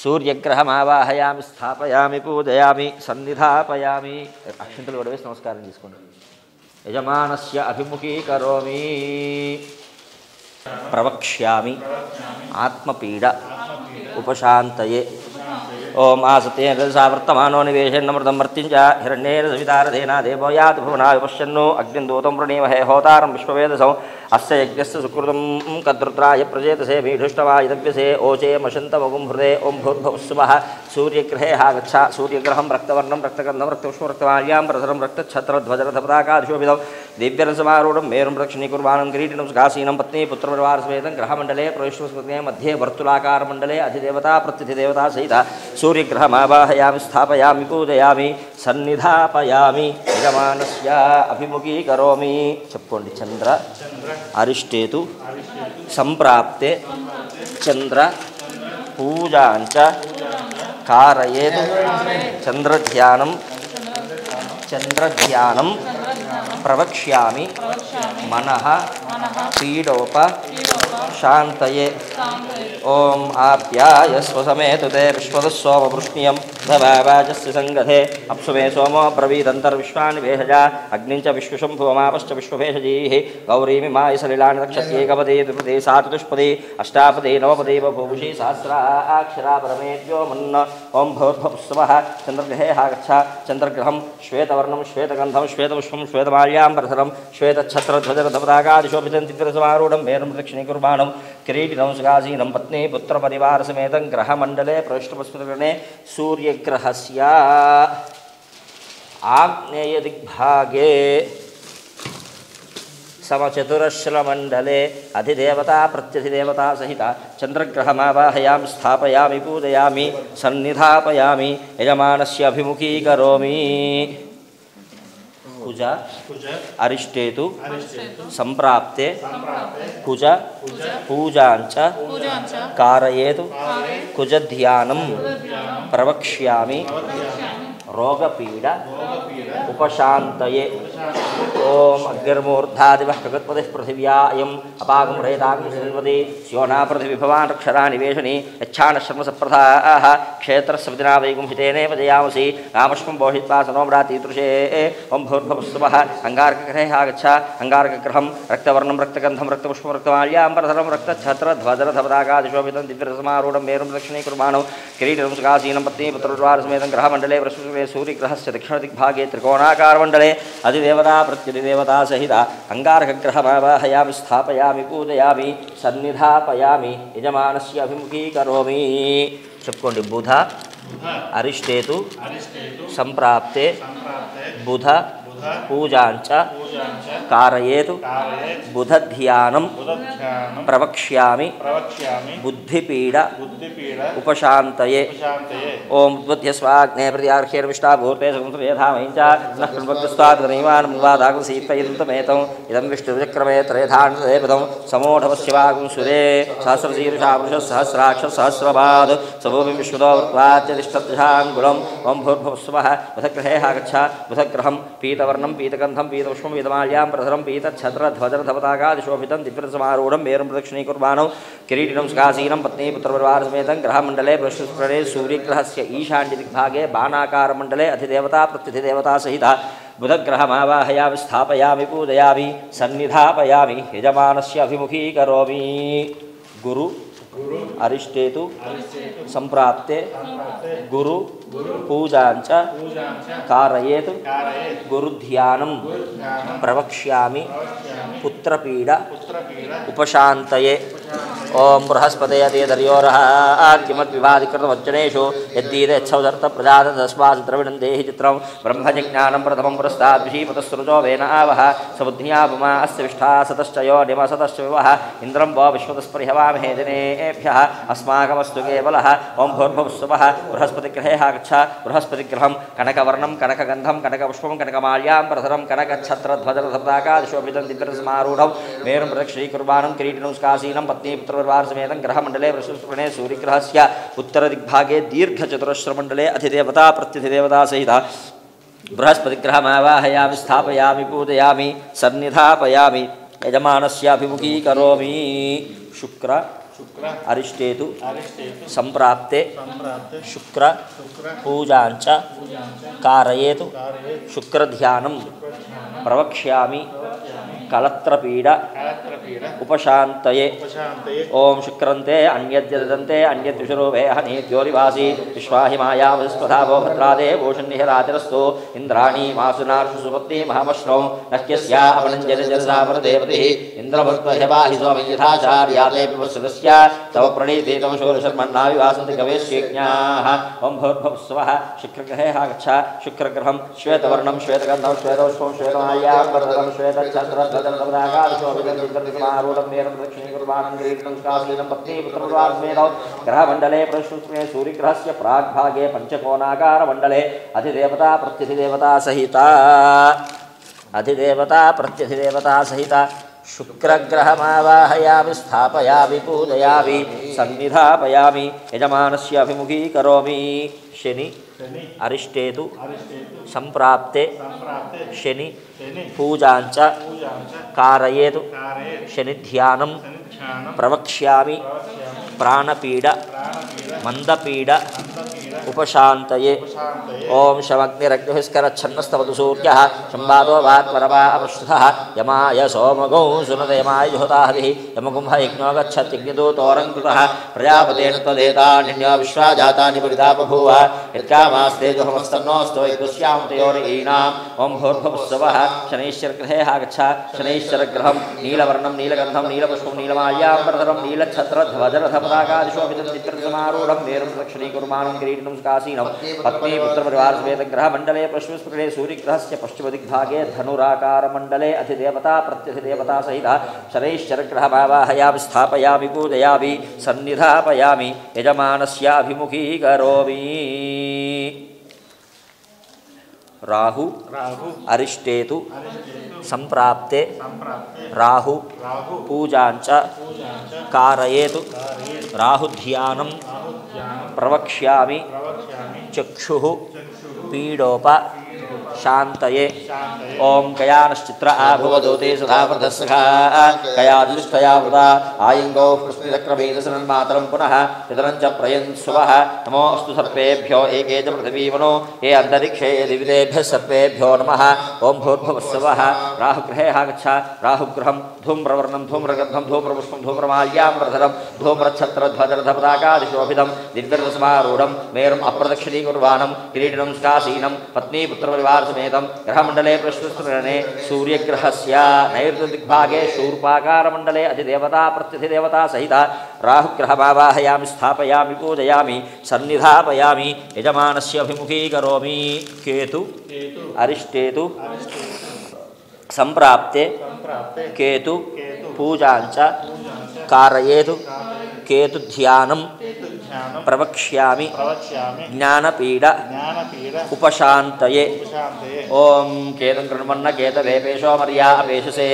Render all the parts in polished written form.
సూర్యగ్రహమావాహయామి స్థాపయామి పూజయామి సన్నిధాపయామి. అక్షంతలు కూడా వేసి నమస్కారం చేసుకోండి. యజమానస్య అభిముఖీకరోమి ప్రవక్ష్యామి ఆత్మపీడ ఉపశాంతయే. ఓం ఆసతేన సావర్తమానో నివేశన్నమృతం మర్త్యంచ హిరణ్యేన సవితారథేన దేవో యాతు భువనాయ పశ్యన్నో అగ్నిం దూతం ప్రణీమహే హోతారం విశ్వవేదసౌ అస్య యజ్ఞస్య సుకృతం కద్రుద్రాయ ప్రజేతసే మీఢుష్టవాయుధవ్యసే ఓచేమశంతమగుం హృదే. ఓం భూర్భువస్సువః. సూర్యగ్రహే ఆగచ్చ. సూర్యగ్రహం రక్తవర్ణం రక్తగంధం రక్తపుష్పం రక్తమాల్యాం ప్రసరం రక్తఛత్రధ్వజరథపతాకాదిశోభితం దివ్యరసమారూఢం మేరుం దక్షిణీకుర్వాణం కిరీటినం సుఖాసీనం పత్నీ పుత్రపరివారసమేతం గ్రహమండలే ప్రవిష్ణుస్మృతే మధ్యే వర్తులాకారమండలే అధిదేవతా ప్రత్యధిదేవతా సహిత సూర్యగ్రహమావాహయామి స్థాపయామి పూజయామి సన్నిధాపయామి యజమానస్య అభిముఖీకరోమి. చెప్పుకోండి. చంద్ర అరిష్టేతు సంప్రాప్తే చంద్ర పూజాంచ కారయేతు. చంద్రధ్యానం ప్రవక్ష్యామి మనః పీడోప శాంతయే. ఓం ఆప్యాయస్వ సమేతు తే విశ్వదః సోమవృష్ణ్యం భవాజస్య సంగతే అప్సుమే సోమో బ్రవీదంతర్విశ్వాని వేహజ అగ్నించ విశ్వశంభువమాపశ్చ విశ్వభేషజీః గౌరీమి మాయ సలిలాని నక్షత్యేకపదే ద్విపదే సాచతుష్పదే అష్టాపదే నవపదే బభూషి సహస్రాక్షరా పరమేద్యో మన్న. ఓం భూర్భువస్సువః. చంద్రగ్రహే ఆగచ్చ. చంద్రగ్రహం శ్వేతవర్ణం శ్వేతగంధం శ్వేతపుష్పం శ్వేతమాల్యాం ప్రసరం శ్వేతఛత్రధ్వజరథపతాకాదిశోభితం దివ్యరసమారూఢం మేరుం దక్షిణీకుర్వాణం కిరీటినం సుఖాసీనం పత్నీ పుత్రపరివారసమేతం గ్రహమండలే ప్రవిష్టుపస్మృతగణే సూర్యగ్రహస్య ఆగ్నేయదిగ్భాగే సమచతురశ్రమండలే అధిదేవతా ప్రత్యధిదేవతా సహిత చంద్రగ్రహమావాహయామి స్థాపయామి పూజయామి సన్నిధాపయామి యజమానస్య అభిముఖీకరోమి. కుజ అరిష్టేతు సంప్రాప్తే కుజ పూజాంచ కారయేతు కుజధ్యానం ప్రవక్ష్యామి రోగపీడ ఉపశాంతయే. ఓం అగ్నిర్మూర్ధాదివః ప్రగత్పతిః పృథివ్యా అయం అపాగం రేతాగ్ని శృణ్వతి స్యోనా పృథివిభవాన్ అక్షరా నివేశని యచ్ఛానశ్రమసప్రథాః క్షేత్రస్సవితినా వైగుంహితేనేవ జయామసి రామష్మం బోహిత్వా సనోమ్రాతీతృషే. ఓం భూర్భువస్సువః. అంగారకగ్రహే ఆగచ్చ. అంగారకగ్రహం రక్తవర్ణం రక్తగంధం రక్తపుష్పం రక్తమాల్యాం ప్రసరం రక్తఛత్రధ్వజరథపతాకాదిశోభితం దివ్యరసమారూఢం మేరుం దక్షిణీకుర్వాణం కిరీటినం సుఖాసీనం పత్నీ పుత్రపరివారసమేతం గ్రహమండలే ప్రస్తుతే సూర్యగ్రహస్య దక్షిణదిగ్భాగే త్రికోణాకారమండలే అధిదేవతా ప్రత్యధిదేవతా సహిత అంగారకగ్రహమావాహయామి స్థాపయామి పూజయామి సన్నిధాపయామి యజమానస్య అభిముఖీకరోమి. చెప్పుకోండి. బుధ అరిష్టేతు సంప్రాప్తే బుధ పూజాంచ కారయేతు బుధధ్యానం ప్రవక్ష్యామి బుద్ధిపీడ ఉపశాంతయే. ఓం ఉద్బుద్ధ్యస్వాగ్నే ప్రత్యార్హేర్విష్టాభూతే సంస్యేధామహించ నః కృణ్వగ్రస్వాదనీమానమువాదాగుసీత్వయంతమేతం ఇదం విష్ణువిచక్రమే త్రేధాంతదేపదం సమూఢవస్యవాగుం సురే సహస్రశీర్షా పురుషస్సహస్రాక్షసహస్రపాద్ సమూపిం విశ్వతో వృత్వాచ్యతిష్టధ్యాङ्గులం. ఓం భూర్భువస్సువః. బుధగ్రహే ఆగచ్చ. బుధగ్రహం పీతవర్ణం పీతగంధం పీతపుష్పం పీతమాల్యాం ప్రసరం పీతఛత్రధ్వజరథపతాకాదిశోభితం దివ్యరసమారూఢం మేరుం ప్రదక్షిణీకుర్వాణం కిరీటినం సుఖాసీనం పత్నీ పుత్రపరివారసమేతం గ్రహమండలే ప్రవిష్టుస్మృతే సూర్యగ్రహస్య ఈశాన్యదిగ్భాగే బాణాకారమండలే అధిదేవతా ప్రత్యధిదేవతా సహిత బుధగ్రహమావాహయామి స్థాపయామి పూజయామి సన్నిధాపయామి యజమానస్య అభిముఖీకరోమి. గురు అరిష్టేతు సంప్రాప్తే గురు పూజాంచ కారయేతు గురుధ్యానం ప్రవక్ష్యామి పుత్రపీడ ఉపశాంతయే. ఓం బృహస్పతయతేదర్యోరః ఆర్కిమద్వివాదికృతవచ్చనేషు యద్దీదేచ్ఛౌదర్థ ప్రజాతస్మాత్ ద్రవిణం దేహి చిత్రం బ్రహ్మజిజ్ఞానం ప్రథమం పురస్తాద్ విషీపతస్సురుజో వేన ఆవహ సబుద్ధ్యాపుమా అస్య విష్ఠా సతశ్చయో నిమసతశ్చ వివహ ఇంద్రం వో విశ్వతస్పరిహవామహే జనేభ్యః అస్మాకమస్తు కేవలః. ఓం భూర్భువస్సువః. బృహస్పతిగ్రహే ఆగచ్చ. బృహస్పతిగ్రహం కనకవర్ణం కనకగంధం కనకపుష్పం కనకమాల్యాం ప్రసరం కనకఛత్రధ్వజరథపతాకాదిశోభితం దివ్యరసమారూఢం మేరుం ప్రదక్షిణీకుర్వాణం కిరీటినం సుఖాసీనం పత్నీ పుత్రపరివారసమేతం గ్రహమండలే ప్రస్తుస్మృతే సూర్యగ్రహస్య ఉత్తరదిగ్భాగే దీర్ఘచతురస్రమండలే అధిదేవతా ప్రత్యధిదేవతా సహిత బృహస్పతిగ్రహమావాహయామి స్థాపయామి పూజయామి సన్నిధాపయామి యజమానస్య అభిముఖీకరోమి. శుక్ర अरिष्टेतु संप्राप्ते शुक्र पूजांच कारयेतु शुक्रध्यानं प्रवक्ष्यामि कलत्रपीड उपशान्तये ओम शुक्रन्ते अन्यद्यदन्ते अन्यद्विषरूपे हनीद्योरिवासी विश्वाहिमाया वस्पधावो भद्रादे भूषण्यरातिरस्तु इन्द्राणी मासुनार्षु सुपत्नी महामश्नौ नह्यस्या अपनञ्जनजरसावरदेवतिः इन्द्रभद्वह्यवाहि सोमयथाचार्याते विवत्सदस्य तव प्रणीते तव शूरशर्मन्नाविवासन्ति कवेश्यज्ञाः ओम भूर्भुवस्सुवः शुक्रग्रहे आगच्छ शुक्रग्रहं श्वेतवर्णं श्वेतगन्धं श्वेतपुष्पं श्वेतमाल्यां वरदं श्वेतच्छत्रध्वजं ग्रहमंडले प्रश्रुते सूर्यग्रहस्य प्राग्भागे पंचकोणाकार मंडले अधिदेवता प्रत्यधिदेवता सहिता शुक्रग्रहमावाहयामि स्थापयामि पूजयामि सन्निधापयामि यजमानस्य अभिमुखीकरोमि शनि अरिष्टेतु संप्राप्ते शनि पूजांच कारयेतु शनिध्यानं प्रवक्ष्यामि प्राणपीड मंदपीड उपशान्तये ओम शमग्निरग्निभिस्करच्छन्नस्तवतु सूर्यः संवादो वात्परमा अपश्रुतः यमाय सोमगौ सुनते यमाय जुहोताहतिः यमगुंह यज्ञो गच्छत्यग्निदूतोरङ्कृतः प्रजापतेन त्वदेता निन्यो विश्वा जातानि परिता बभूव यत्कामास्ते जुहमस्तन्नोऽस्तो यद्दुष्यां तयोरीनाम् ओम भूर्भुवस्सुवः शनैश्चरग्रहे आगच्छ शनैश्चरग्रहं नीलवर्णं नीलगन्धं नीलपुष्पं नीलमाल्याम्बरधरं नीलच्छत्रध्वजरथपताकादिशोभितं चित्रसमारूढं मेरुं दक्षिणीकुर्माणं किरीटिनं काशीनं पत्नी पुत्रपरिवारसमेत ग्रहमण्डले प्रश्वस्फुटे सूर्यग्रहस्य पश्चिमदिग्भागे धनुराकारमण्डले अधिदेवता प्रत्यधिदेवता सहितः शनैश्चरग्रहमावाहयामि स्थापयामि पूजयामि सन्निधापयामि यजमानस्य अभिमुखीकरोमि राहु अरिष्टेतु संप्राप्ते राहु पूजांच कारयेतु राहुध्यानं प्रवक्ष्यामि चक्षुः पीडोप शान्तये ओम कयानश्चित्र आभुवदूते सदावर्धस्सखा कयादुष्टया वृता आयङ्गौ पुष्पितक्रमेदसन्मातरं पुनः पितरं च प्रयन्सुवः नमो अस्तु सर्पेभ्यो एके च पृथिवीवनो ये अन्तरिक्षे दिविदेभ्यः सर्पेभ्यो नमः ओम भूर्भुवस्सुवः राहुग्रहे आगच्छ राहुग्रहं धूम्रवर्णं धूम्रगन्धं धूम्रपुष्पं धूम्रमाल्याम्बरधरं धूम्रच्छत्रध्वजरथपताकादिशोभितं दिव्यरथसमारूढं मेरुम् अप्रदक्षिणीकुर्वाणं किरीटिनं काशीनं पत्नी पुत्रपरिवारसमेतं ग्रहमण्डले प्रश्वस्फुरणे सूर्यग्रहस्य नैऋत्यदिग्भागे शूर्पाकारमण्डले अधिदेवता प्रत्यधिदेवता सहिता राहुग्रहमावाहयामि स्थापयामि पूजयामि सन्निधापयामि यजमानस्य अभिमुखीकरोमि केतु अरिष्टेतु संप्राप्ते केतु पूजांच कारयेतु केतुध्यानं प्रवक्ष्यामि ज्ञानपीड उपशान्तये ओम केतुं कृण्वन्न केतवेपेशो मर्या अपेशसे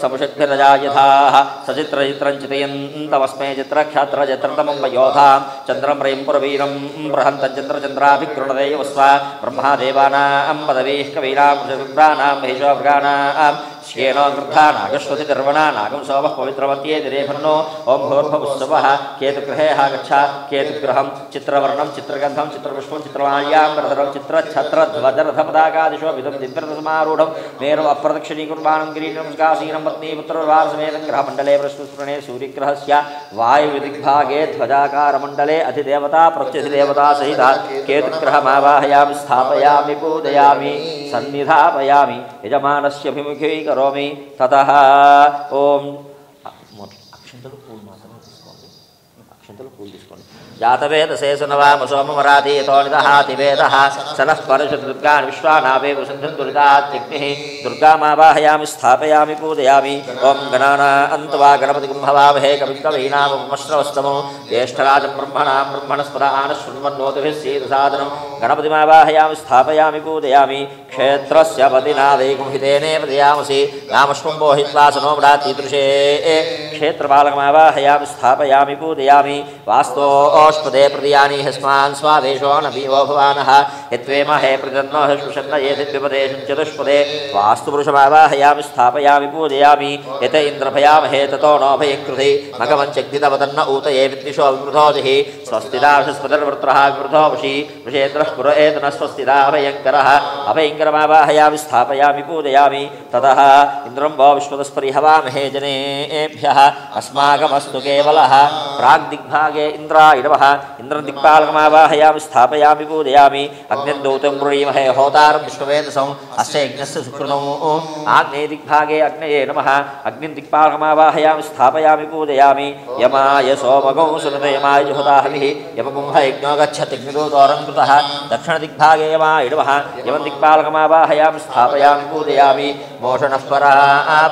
समुषद्भिरजायथाः सचित्रचित्रं चितयन्तमस्मै चित्रक्षात्रजत्रतमं वयोधां चन्द्रं रयं पुरवीरं बृहन्तं चन्द्रचन्द्राभिगृणते वस्वा ब्रह्मादेवानां पदवीः कवीनां विप्राणां महेशोभृगानां श्येनो गृद्धा नागश्वतिर्वणा नागं सोमः पवित्रमत्ये दिरेभन्नो ओम भूर्भुवस्सुवः केतुगृहे आगच्छ केतुग्रहं चित्रवर्णं चित्रगन्धं चित्रपुष्पं चित्रमाल्याम्बरधरं चित्रच्छत्रध्वजरथपताकादिशोभितं दिव्यरथसमारूढं मेरुम् अप्रदक्षिणीकुर्वाणं किरीटिनं काशीनं पत्नी पुत्रपरिवारसमेतं ग्रहमण्डले प्रश्वस्फुरणे सूर्यग्रहस्य वायुदिग्भागे ध्वजाकारमण्डले अधिदेवता प्रत्यधिदेवता सहिता केतुग्रहमावाहयामि स्थापयामि पूजयामि सन्निधापयामि यजमानस्य अभिमुखीकरोमि ततः ओम अक्षंतలు పూలు మాత్రమే తీసుకోండి అక్షంతలు పూలు తీసుకోండి जातवेदसे सुनवाम सोममराधीतो निदहातिवेदः सनः परशुदुर्गान् विश्वानावे वसुन्धुर्दुरितात्यग्निः दुर्गामावाहयामि स्थापयामि पूजयामि ॐ गणानान्त्वा गणपतिं हवामहे कविं कवीनामुपमश्रवस्तमो ज्येष्ठराजं ब्रह्मणां ब्रह्मणस्पदानः शृण्वन्नोतिभिः सीदसादनं गणपतिमावाहयामि स्थापयामि पूजयामि क्षेत्रस्य पतिना वैकुंहितेनेव दयामसि नामश्वम्भो हित्वा सनो व्रातीदृशे क्षेत्रपालकमावाहयामि स्थापयामि पूजयामि वास्तोष्पदे प्रदियानि हस्मान् स्वावेशो न भीवो भवानः यत्वेमहे प्रजन्नो हस्पशन्न एतद्विपदे चतुष्पदे वास्तुपुरुषमावाहयामि स्थापयामि पूजयामि यत इन्द्रभयामहे ततो नो भयङ्कृति मघवञ्चग्धितवदन्न ऊतये विद्विषो विवृधोजिः स्वस्तिदाशस्पतिर्वृत्रः विवृधोषि वृषेन्द्रः पुर एतनः स्वस्तिदा अभयङ्करः अभयङ्करमावाहयामि स्थापयामि पूजयामि ततः इन्द्रं वो विश्वतस्परिहवामहे जनेभ्यः अस्माकमस्तु केवलः प्राग्दिग्भागे इन्द्रायणवः इन्द्रदिक्पालकमावाहयामि स्थापयामि पूजयामि अग्निर्दौतं गृणीमहे होतारं विश्ववेदसं अस्य यज्ञस्य सुकृतौ आग्नेयदिग्भागे अग्नये नमः अग्निर्दिक्पालकमावाहयामि स्थापयामि पूजयामि यमाय सोमगौ सुनते यमाय जुहोताहविः यमगुंह यज्ञो गच्छत्यग्निदूतोरं कृतः दक्षिणदिग्भागे यमायणवः यमदिक्पालकमावाहयामि स्थापयामि पूजयामि मोषणः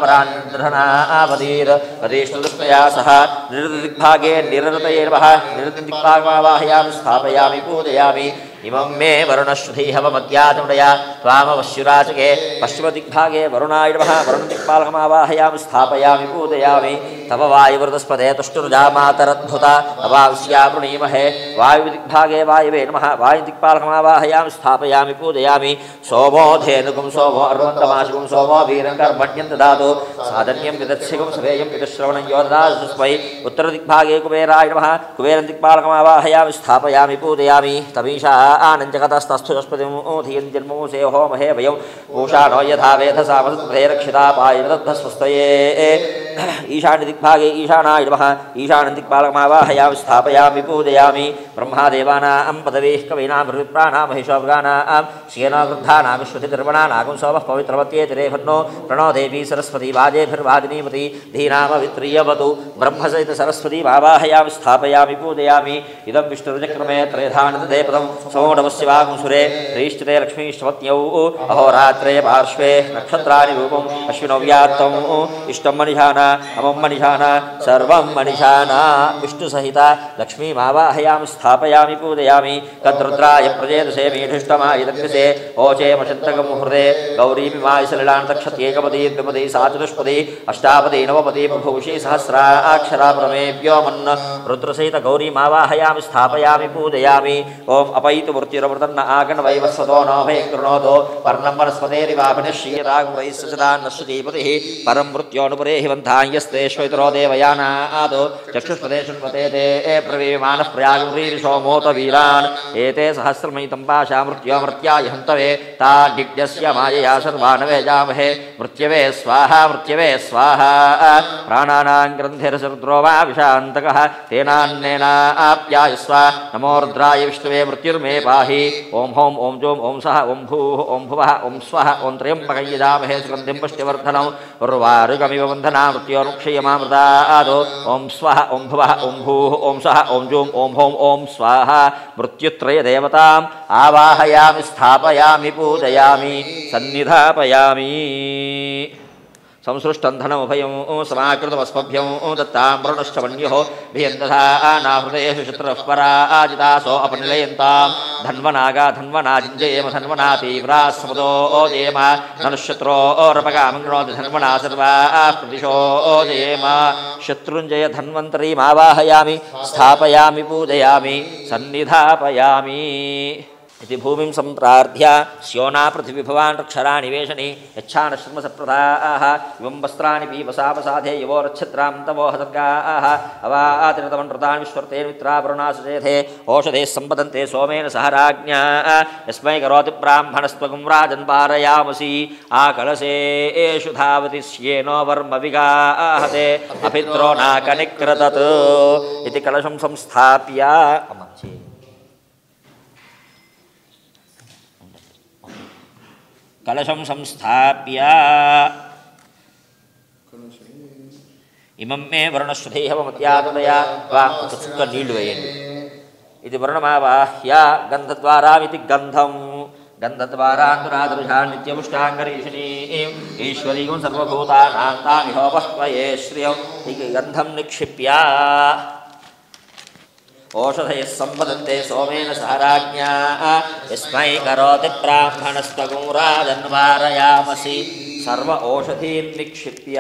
परान्धनावधीर् अधीष्टदृष्टया सह निरृतदिग्भागे निरृतये नमः निरृतदिक्पालकमावाहयामि स्थापयामि पूजयामि इमं मे वरुणश्रुधिहवमद्याचमडया त्वामवश्युराचके पश्चिमदिग्भागे वरुणाय नमः वरुणदिक्पालकमावाहयामि स्थापयामि पूजयामि तव वायुवृतस्पदे तुष्टुर्जामातरद्भुता तवांस्या वृणीमहे वायुदिग्भागे वायवे नमः वायुदिक्पालकमावाहयामि स्थापयामि पूजयामि सोमो धेनुगुं सोमो अर्वन्तमाशुगुं सोमो वीरं कर्मण्यं ददातु साधन्यं विदत्सिगुं सवेयं पितुश्रवणं यो ददातु तस्मै उत्तरदिग्भागे कुबेराय नमः कुबेरं दिक्पालकमावाहयामि स्थापयामि पूजयामि तमीशा आनञ्जगतस्तस्थुस्पतिमूधियं जन्मूसे होमहे वयं पूषा नो यथा वेधसा वसुत्पथे रक्षिता पायवदध्वस्वस्तये ईशान्यदिग्भागे ईशानाय नमः ईशान्यदिक्पालकमावाहयामि स्थापयामि पूजयामि ब्रह्मादेवानां पदवीः कवीनां विप्राणां महिषोगानां श्येनावृद्धानां विश्वतिर्वणानागुं सोमः पवित्रवत्येतिरेभन्नो प्रणो देवी सरस्वती वाजेभिर्वादिनीमती धीनामवित्रीयवतु ब्रह्मसहित सरस्वती मावाहयामि स्थापयामि पूजयामि इदं विष्णुरुचक्रमे त्रयधानदे पदं सोडवस्यवागुंसुरे ह्रीष्टते लक्ष्मीष्टवत्यौ अहोरात्रे पार्श्वे नक्षत्राणि रूपम् अश्विनव्यात्तम् इष्टं मनिषाना अमं मनिषाना सर्वं मनिषाना विष्णुसहिता लक्ष्मीमावाहयामि स्थापयामि पूजयामि तद्रुद्राय प्रजेदसे मीढुष्टमायदग्निसे ओचेमशन्तकं मुहृदे गौरीमिमाय सलिलान्तक्षत्येकपदी द्विपदी साचतुष्पदी अष्टापदी नवपदी बभूषी सहस्राक्षरा प्रमेभ्यो मन् रुद्रसहित गौरीमावाहयामि स्थापयामि पूजयामि ओम अपैतु मूर्तिरमृतन्न आगणवैवस्वतो नो भयङ्कृणोतो पर्णं वनस्पतेरिवाभिनिश्येरागुरैस्सदान्नश्रुतीपतिः परं मृत्योनुपरे हिवन्तान्यस्तेष्वैतरो देवयानादो चक्षुष्पदेशुन्वते ते प्रवीमानः प्रयागुरीरिषोमोत वीरान् एते सहस्रमयितं पाशा मृत्योमृत्याय हन्तवे ताड्डिग्यस्य मायया सर्वानवेजामहे मृत्यवे स्वाहा प्राणानां ग्रन्थिरसरुद्रो वा विशान्तकः तेनान्नेनाप्यायस्व नमो रुद्राय विष्णुवे मृत्युर्मे पाहि ओं हों ओं जों ओं सः ओं भूः ओं भुवः ओं स्वः ओं त्र्यम्बकं यजामहे सुगन्धिं पुष्टिवर्धनम् उर्वारुकमिव बन्धना मृत्योर्मुक्षयमामृतादो ओं स्वः ओं भुवः ओं भूः ओं सः ओं जों ओं हों ओं स्वाहा मृत्युत्रयदेवताम् आवाहयामि स्थापयामि पूजयामि सन्निधापयामि संसृष्टं धनमुभयं समाकृतमस्मभ्यं दत्तां वण्योः भियन्दधानाहृदयेषु शत्रुः पराजितासो अपनिलयन्तां धन्वनागा धन्वनाजिञ्जयेम धन्वना तीव्राः समुदो जयेम धनुःशत्रोरपगामं गृणोति धन्वना सर्वाः प्रतिशो जयेम शत्रुञ्जय धन्वन्तरीमावाहयामि स्थापयामि पूजयामि सन्निधापयामि इति भूमिं सम्प्रार्थ्य स्योना पृथिवीभवान् रक्षराणि वेशनि यच्छानश्रमसप्रदाः इवं वस्त्राणि पीवसावसाधे यवो रच्छत्रां तवो हतर्गाः अवातिरतमन्त्रतान् विश्वर्तेन मित्रावरुणासुचेथे ओषधेः सम्पदन्ते सोमेन सह राज्ञा यस्मै करोति ब्राह्मणस्त्वगं राजन् पारयामसि आकलशेषु धावति स्येनो वर्मविगाहते अभिद्रो नाकनिकृतत् इति कलशं संस्थाप्य कलशं संस्थाप्य इमं मे वर्णश्रुधेहवमत्यातया सुख नीलुवेयन्ति इति वर्णमावाह्य गन्धद्वारामिति गन्धं गन्धद्वारान्तुरादृशा नित्यमुष्टाङ्गरीषिणीं ईश्वरीं सर्वभूतानां तामिहोपह्वये श्रियं इति गन्धं निक्षिप्य ओषधयः सम्पदन्ते सोमेन सह राज्ञा यस्मै करोति ब्राह्मणस्त्वगुं राजन्वारयामसि सर्व ओषधीन् निक्षिप्य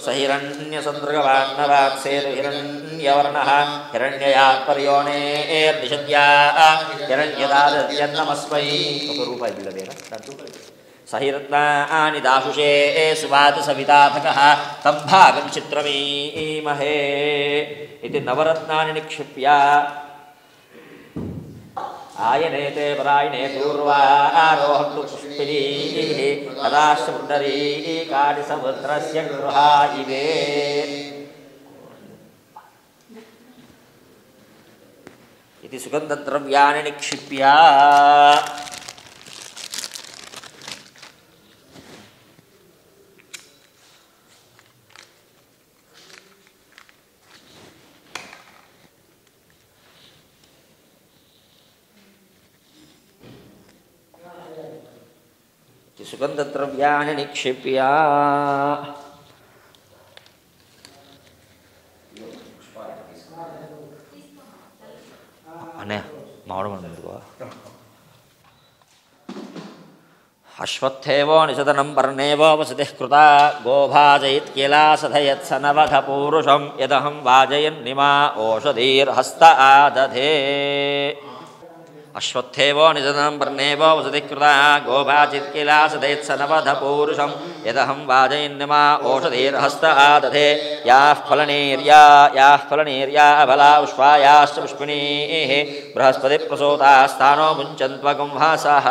स हिरण्यसन्दृगवान्नवाक्सेतु हिरण्यवर्णः हिरण्ययात्पर्योणेर्निषद्या हिरण्यदादत्यन्नमस्मै ఒక రూపాయి బిల్లదేనా सहिरत्नानि दाशुषे सुवात सविताभकः तं भागं चित्रमीमहे इति नवरत्नानि निक्षिप्य आयनेते परायणे पूर्वारोहन्तु पुष्पिनीः तदाश्च पुण्डरीकाणि समुद्रस्य गृहा इवे इति सुगन्धद्रव्याणि निक्षिप्य सुगन्धद्रव्याणि निक्षिप्य अने अश्वत्थेवो निषदनं पर्णेवो वसतिः कृता गोभाजयित्किलासधयत्स नवघपूरुषं यदहं वाजयन्निमा ओषधीर्हस्त आदधे अश्वत्थेवो निषदनं पर्णेवो वसतिः कृता गोभाजित्किलासधयत्स नवघपूरुषं यदहं वाजयन्निमा ओषधीर्हस्त आदधे याः फलनेर्या अबला उष्वायाश्च पुष्पिणीः बृहस्पतिप्रसूतास्तानो मुञ्चन्त्वगुंहासः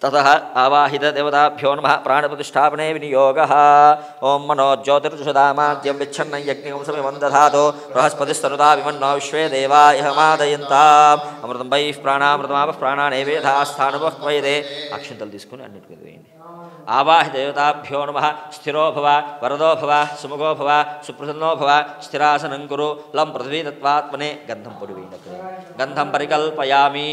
ततः आवाहितदेवताभ्यो नमः प्राणप्रतिष्ठापने विनियोगः ॐ मनो ज्योतिर्जुषदामाद्यं विच्छन्नं यज्ञं समिमं दधातु बृहस्पतिस्तनुता विमन्नो विश्वे देवा यहमादयन्ताम् अमृतं वैः प्राणामृतमापः प्राणानेवेधास्थानवः वैदे अक्षिंतలు తీసుకుని అన్నిటికీ వేయండి आवाहिदेवताभ्यो नमः स्थिरो भव वरदो भव सुमुखो भव सुप्रसन्नो भव स्थिरासनं कुरु लं पृथ्वीतत्त्वात्मने गन्धं పొడివేయండి गन्धं परिकल्पयामि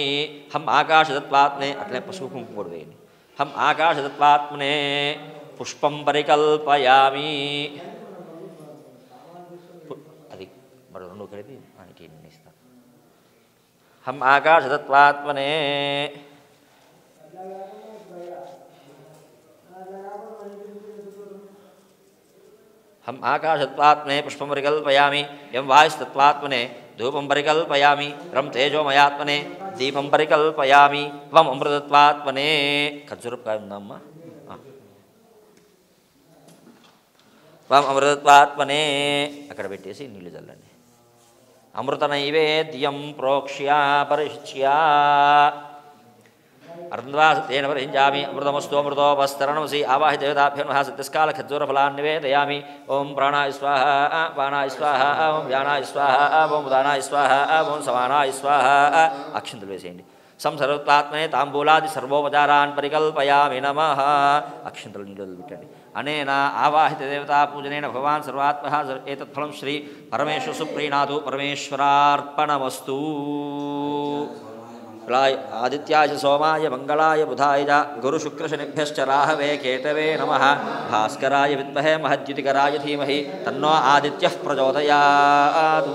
हम आकाशतत्त्वात्मने अट्ले पशु कुंकुम పొడివేయండి हम आकाशतत्त्वात्मने पुष्पं परिकल्पयामि అది మరి రెండు కలిపి ఆయనకి ఇస్తాను हम आकाशतत्त्वात्मने हम आकाशत्वात्मने पुष्पं परिकल्पयामि यं वायुस्तत्त्वात्मने धूपं परिकल्पयामि रं तेजोमयात्मने दीपं परिकल्पयामि त्वम् अमृतत्वात्मने खज्जूरकाय ఉందమ్మా त्वम् अमृतत्वात्मने అక్కడ పెట్టేసి నీళ్లు చల్లండి అమృత నైవేద్యం ప్రోక్ష్య పరిష్య अर्धवासतेन परिञ्जामि अमृतमस्तु अमृतोपस्तरणमसि आवाहिदेवताभ्यो नमः सत्यस्कालखज्जूरफलान् निवेदयामि ॐ प्राणाय स्वाहा पानाय स्वाहा ॐ व्यानाय स्वाहा ॐ उदानाय स्वाहा ॐ समानाय स्वाहा अक्षिंतలు వేసేయండి संसर्वत्वात्मने ताम्बूलादि सर्वोपचारान् परिकल्पयामि नमः अक्षिंतలు నీళ్ళు పెట్టండి अनेन आवाहितदेवतापूजनेन भगवान् सर्वात्मः एतत्फलं श्री परमेश्वर सुप्रीणातु परमेश्वरार्पणमस्तु आदित्याय सोमाय मंगलाय बुधाय गुरुशुक्रशनिभ्यश्च राहवे केतवे नमः भास्कराय विद्महे महद्युतिकराय धीमहि तन्नो आदित्यः प्रचोदयात्।